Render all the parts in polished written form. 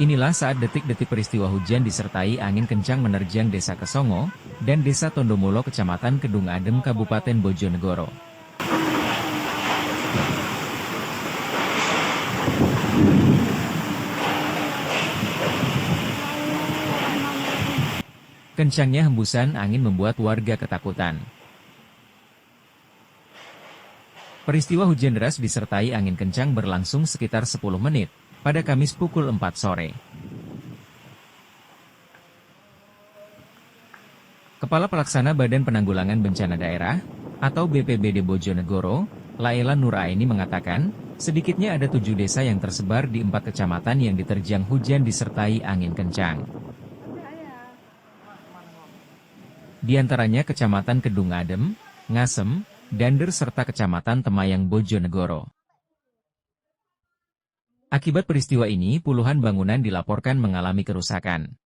Inilah saat detik-detik peristiwa hujan disertai angin kencang menerjang Desa Kesongo dan Desa Tondomulo Kecamatan Kedung Adem Kabupaten Bojonegoro. Kencangnya hembusan angin membuat warga ketakutan. Peristiwa hujan deras disertai angin kencang berlangsung sekitar 10 menit, pada Kamis pukul 4 sore. Kepala Pelaksana Badan Penanggulangan Bencana Daerah, atau BPBD Bojonegoro, Laela Nuraini mengatakan, sedikitnya ada 7 desa yang tersebar di 4 kecamatan yang diterjang hujan disertai angin kencang. Di antaranya Kecamatan Kedung Adem, Ngasem, Dander serta Kecamatan Temayang Bojonegoro. Akibat peristiwa ini puluhan bangunan dilaporkan mengalami kerusakan.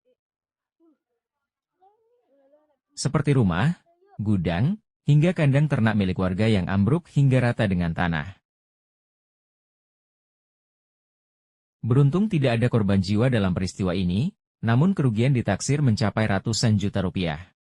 Seperti rumah, gudang, hingga kandang ternak milik warga yang ambruk hingga rata dengan tanah. Beruntung tidak ada korban jiwa dalam peristiwa ini, namun kerugian ditaksir mencapai ratusan juta rupiah.